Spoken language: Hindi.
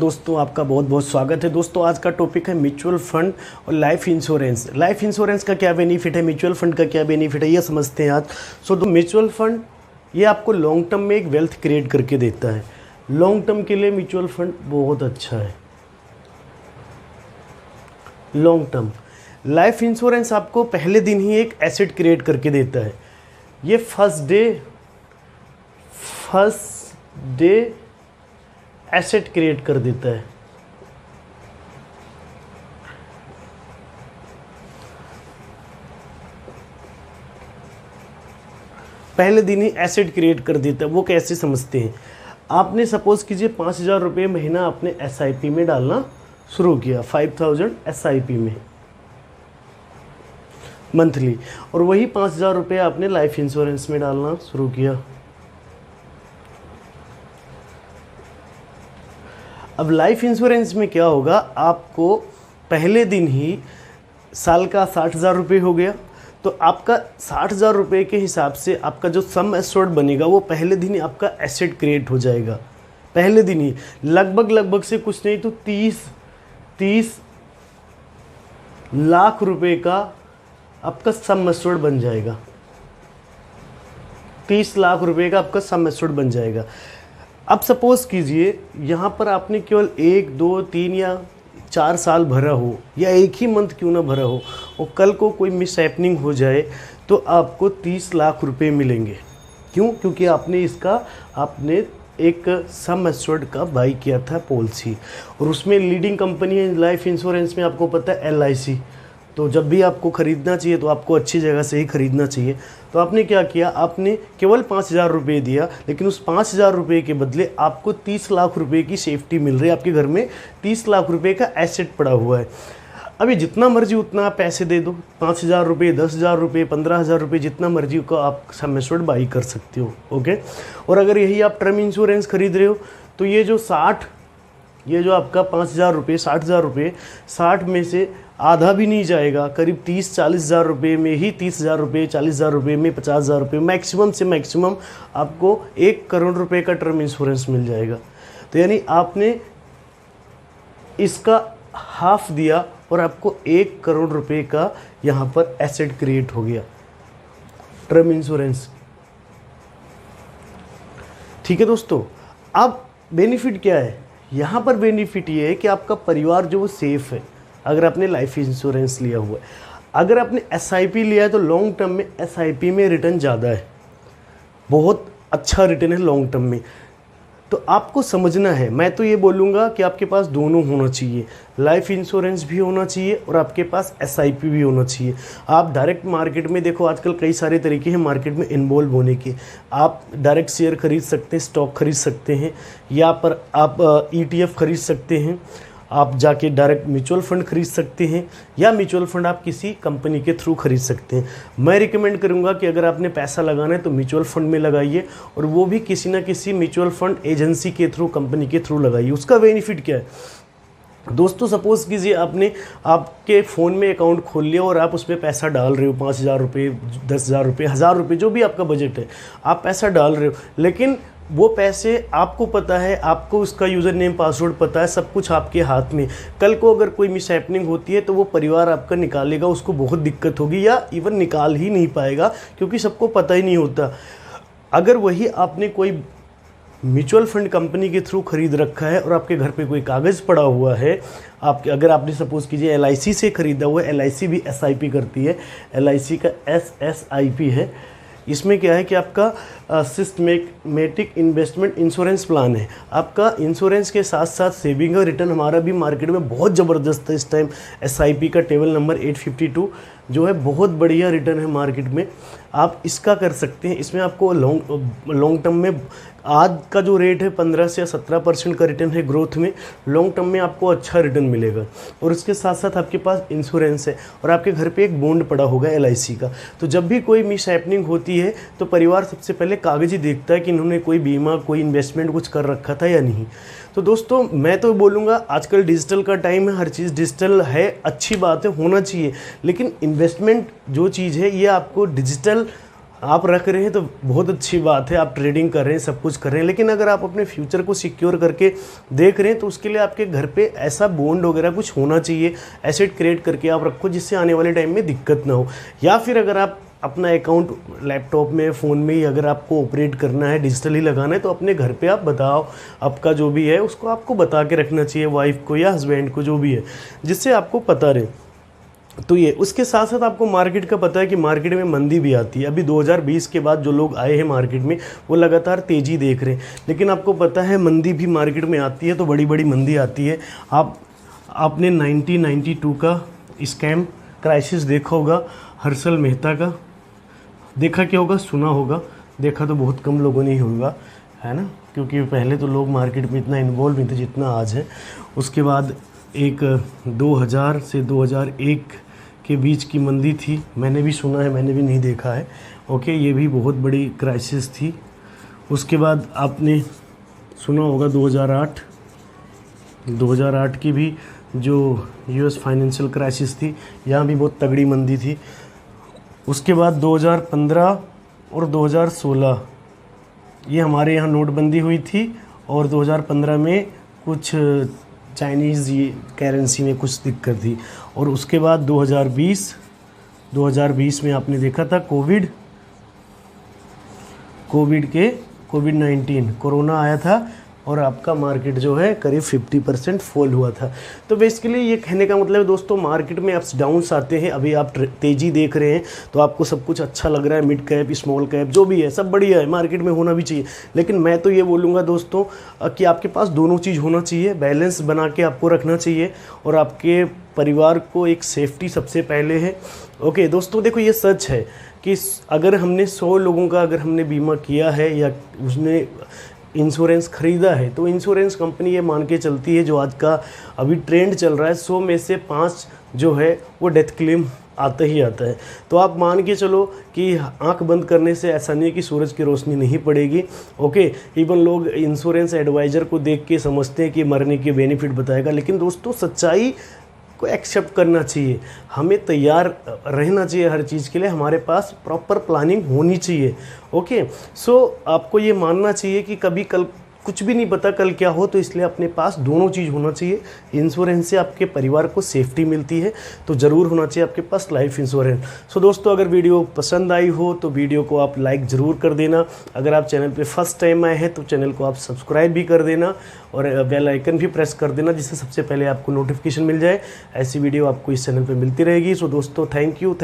दोस्तों, आपका बहुत बहुत स्वागत है। दोस्तों आज का टॉपिक है म्यूचुअल फंड और लाइफ इंश्योरेंस। लाइफ इंश्योरेंस का क्या बेनिफिट है, म्यूचुअल फंड का क्या बेनिफिट है, ये समझते हैं आज। म्यूचुअल फंड ये आपको लॉन्ग टर्म में एक वेल्थ क्रिएट करके देता है। लॉन्ग टर्म के लिए म्यूचुअल फंड बहुत अच्छा है। लॉन्ग टर्म लाइफ इंश्योरेंस आपको पहले दिन ही एक एसेट क्रिएट करके देता है। ये फर्स्ट डे एसेट क्रिएट कर देता है। पहले दिन ही एसेट क्रिएट कर देता है। वो कैसे समझते हैं? आपने सपोज कीजिए 5,000 रुपये महीना आपने SIP में डालना शुरू किया, 5,000 SIP में मंथली, और वही 5,000 रुपये आपने लाइफ इंश्योरेंस में डालना शुरू किया। अब लाइफ इंश्योरेंस में क्या होगा, आपको पहले दिन ही साल का 60,000 रुपये हो गया, तो आपका 60,000 रुपये के हिसाब से आपका जो सम एश्योर्ड बनेगा वो पहले दिन ही आपका एसेट क्रिएट हो जाएगा। पहले दिन ही लगभग से कुछ नहीं तो 30 लाख रुपए का आपका सम एश्योर्ड बन जाएगा। 30 लाख रुपए का आपका सम एश्योर्ड बन जाएगा। अब सपोज कीजिए यहाँ पर आपने केवल 1, 2, 3 या 4 साल भरा हो, या एक ही मंथ क्यों ना भरा हो, और कल को कोई मिस हैपनिंग हो जाए तो आपको 30 लाख रुपए मिलेंगे। क्यों? क्योंकि आपने एक सम एश्योर्ड का बाई किया था पॉलिसी, और उसमें लीडिंग कंपनी है लाइफ इंश्योरेंस में, आपको पता है LIC। तो जब भी आपको ख़रीदना चाहिए तो आपको अच्छी जगह से ही ख़रीदना चाहिए। तो आपने क्या किया, आपने केवल 5,000 रुपये दिया, लेकिन उस 5,000 रुपये के बदले आपको 30 लाख रुपए की सेफ्टी मिल रही है। आपके घर में 30 लाख रुपए का एसेट पड़ा हुआ है। अभी जितना मर्जी उतना आप पैसे दे दो, 5,000 रुपये, 10,000 रुपये, 15,000 रुपये, जितना मर्जी को आप सम एश्योर्ड बाई कर सकते हो। ओके। और अगर यही आप टर्म इंश्योरेंस खरीद रहे हो तो ये जो आपका 5,000 रुपये, 60,000 रुपये, 60 में से आधा भी नहीं जाएगा, करीब 30-40,000 रुपये में ही, 30,000 रुपये, 40,000 रुपये में, 50,000 रुपये, मैक्सिमम से मैक्सिमम आपको 1 करोड़ रुपये का टर्म इंश्योरेंस मिल जाएगा। तो यानी आपने इसका हाफ दिया और आपको 1 करोड़ रुपये का यहाँ पर एसेट क्रिएट हो गया, टर्म इंश्योरेंस। ठीक है दोस्तों। अब बेनिफिट क्या है यहाँ पर? बेनिफिट ये है कि आपका परिवार जो वो सेफ है अगर आपने लाइफ इंश्योरेंस लिया हुआ है। अगर आपने SIP लिया है तो लॉन्ग टर्म में SIP में रिटर्न ज़्यादा है, बहुत अच्छा रिटर्न है लॉन्ग टर्म में। तो आपको समझना है, मैं तो ये बोलूँगा कि आपके पास दोनों होना चाहिए, लाइफ इंश्योरेंस भी होना चाहिए और आपके पास SIP भी होना चाहिए। आप डायरेक्ट मार्केट में देखो, आजकल कई सारे तरीके हैं मार्केट में इन्वॉल्व होने के। आप डायरेक्ट शेयर खरीद सकते हैं, स्टॉक खरीद सकते हैं, या पर आप ETF खरीद सकते हैं, आप जाके डायरेक्ट म्यूचुअल फंड खरीद सकते हैं, या म्यूचुअल फंड आप किसी कंपनी के थ्रू खरीद सकते हैं। मैं रिकमेंड करूंगा कि अगर आपने पैसा लगाना है तो म्यूचुअल फंड में लगाइए, और वो भी किसी ना किसी म्यूचुअल फंड एजेंसी के थ्रू, कंपनी के थ्रू लगाइए। उसका बेनिफिट क्या है दोस्तों? सपोज कीजिए आपके फ़ोन में अकाउंट खोल लिया और आप उसमें पैसा डाल रहे हो, 5,000 रुपये, 10,000 रुपये, 1,000 रुपये, जो भी आपका बजट है, आप पैसा डाल रहे हो, लेकिन वो पैसे आपको पता है, आपको उसका यूज़र नेम पासवर्ड पता है, सब कुछ आपके हाथ में। कल को अगर कोई मिस हैपनिंग होती है तो वो परिवार आपका निकालेगा, उसको बहुत दिक्कत होगी, या इवन निकाल ही नहीं पाएगा, क्योंकि सबको पता ही नहीं होता। अगर वही आपने कोई म्यूचुअल फंड कंपनी के थ्रू खरीद रखा है और आपके घर पे कोई कागज़ पड़ा हुआ है, अगर आपने सपोज़ कीजिए LIC से ख़रीदा हुआ है, LIC भी SIP करती है, LIC का SSIP है। इसमें क्या है कि आपका सिस्टमेटिक इन्वेस्टमेंट इंश्योरेंस प्लान है। आपका इंश्योरेंस के साथ साथ सेविंग और रिटर्न हमारा भी मार्केट में बहुत ज़बरदस्त है इस टाइम। SIP का टेबल नंबर 852 जो है, बहुत बढ़िया रिटर्न है मार्केट में, आप इसका कर सकते हैं। इसमें आपको लॉन्ग टर्म में आज का जो रेट है 15 से 17% का रिटर्न है ग्रोथ में। लॉन्ग टर्म में आपको अच्छा रिटर्न मिलेगा, और इसके साथ साथ आपके पास इंश्योरेंस है, और आपके घर पे एक बॉन्ड पड़ा होगा LIC का। तो जब भी कोई मिस हैपनिंग होती है तो परिवार सबसे पहले कागज़ ही देखता है कि इन्होंने कोई बीमा, कोई इन्वेस्टमेंट कुछ कर रखा था या नहीं। तो दोस्तों मैं तो बोलूँगा आजकल डिजिटल का टाइम है, हर चीज़ डिजिटल है, अच्छी बात है, होना चाहिए, लेकिन इन्वेस्टमेंट जो चीज़ है ये आपको डिजिटल आप रख रहे हैं तो बहुत अच्छी बात है, आप ट्रेडिंग कर रहे हैं, सब कुछ कर रहे हैं, लेकिन अगर आप अपने फ्यूचर को सिक्योर करके देख रहे हैं तो उसके लिए आपके घर पे ऐसा बॉन्ड वगैरह कुछ होना चाहिए, एसेट क्रिएट करके आप रखो जिससे आने वाले टाइम में दिक्कत ना हो। या फिर अगर आप अपना अकाउंट लैपटॉप में, फ़ोन में ही अगर आपको ऑपरेट करना है, डिजिटली लगाना है, तो अपने घर पे आप बताओ, आपका जो भी है उसको आपको बता के रखना चाहिए, वाइफ को या हस्बैंड को, जो भी है, जिससे आपको पता रहे। तो ये उसके साथ साथ आपको मार्केट का पता है कि मार्केट में मंदी भी आती है। अभी 2020 के बाद जो लोग आए हैं मार्केट में वो लगातार तेज़ी देख रहे हैं, लेकिन आपको पता है मंदी भी मार्केट में आती है, तो बड़ी बड़ी मंदी आती है। आपने 1992 का स्कैम क्राइसिस देखा होगा, हर्षल मेहता का, देखा क्या होगा, सुना होगा, देखा तो बहुत कम लोगों ने ही होगा, है ना, क्योंकि पहले तो लोग मार्केट में इतना इन्वॉल्व नहीं थे जितना आज है। उसके बाद एक 2000 से 2001 के बीच की मंदी थी, मैंने भी सुना है, मैंने भी नहीं देखा है। ओके, ये भी बहुत बड़ी क्राइसिस थी। उसके बाद आपने सुना होगा 2008 की भी जो यूएस फाइनेंशियल क्राइसिस थी, यहाँ भी बहुत तगड़ी मंदी थी। उसके बाद 2015 और 2016 ये हमारे यहाँ नोटबंदी हुई थी, और 2015 में कुछ चाइनीज़ करेंसी में कुछ दिक्कत थी। और उसके बाद 2020 में आपने देखा था कोविड-19 कोरोना आया था, और आपका मार्केट जो है करीब 50% फॉल हुआ था। तो बेसिकली ये कहने का मतलब है दोस्तों, मार्केट में अप्स डाउन्स आते हैं। अभी आप तेज़ी देख रहे हैं तो आपको सब कुछ अच्छा लग रहा है, मिड कैप, स्मॉल कैप, जो भी है सब बढ़िया है, मार्केट में होना भी चाहिए। लेकिन मैं तो ये बोलूँगा दोस्तों कि आपके पास दोनों चीज़ होना चाहिए, बैलेंस बना के आपको रखना चाहिए, और आपके परिवार को एक सेफ्टी सबसे पहले है। ओके दोस्तों, देखो ये सच है कि अगर हमने 100 लोगों का अगर हमने बीमा किया है या उसने इंश्योरेंस ख़रीदा है, तो इंश्योरेंस कंपनी ये मान के चलती है, जो आज का अभी ट्रेंड चल रहा है, 100 में से 5 जो है वो डेथ क्लेम आता ही आता है। तो आप मान के चलो कि आंख बंद करने से ऐसा नहीं है कि सूरज की रोशनी नहीं पड़ेगी। ओके, इवन लोग इंश्योरेंस एडवाइज़र को देख के समझते हैं कि मरने के बेनिफिट बताएगा, लेकिन दोस्तों सच्चाई को एक्सेप्ट करना चाहिए, हमें तैयार रहना चाहिए हर चीज़ के लिए, हमारे पास प्रॉपर प्लानिंग होनी चाहिए। ओके, सो आपको ये मानना चाहिए कि कभी कल कुछ भी नहीं पता कल क्या हो, तो इसलिए अपने पास दोनों चीज़ होना चाहिए। इंश्योरेंस से आपके परिवार को सेफ्टी मिलती है, तो ज़रूर होना चाहिए आपके पास लाइफ इंश्योरेंस। सो दोस्तों, अगर वीडियो पसंद आई हो तो वीडियो को आप लाइक ज़रूर कर देना। अगर आप चैनल पे फर्स्ट टाइम आए हैं तो चैनल को आप सब्सक्राइब भी कर देना, और बेल आइकन भी प्रेस कर देना, जिससे सबसे पहले आपको नोटिफिकेशन मिल जाए। ऐसी वीडियो आपको इस चैनल पर मिलती रहेगी। सो दोस्तों, थैंक यू।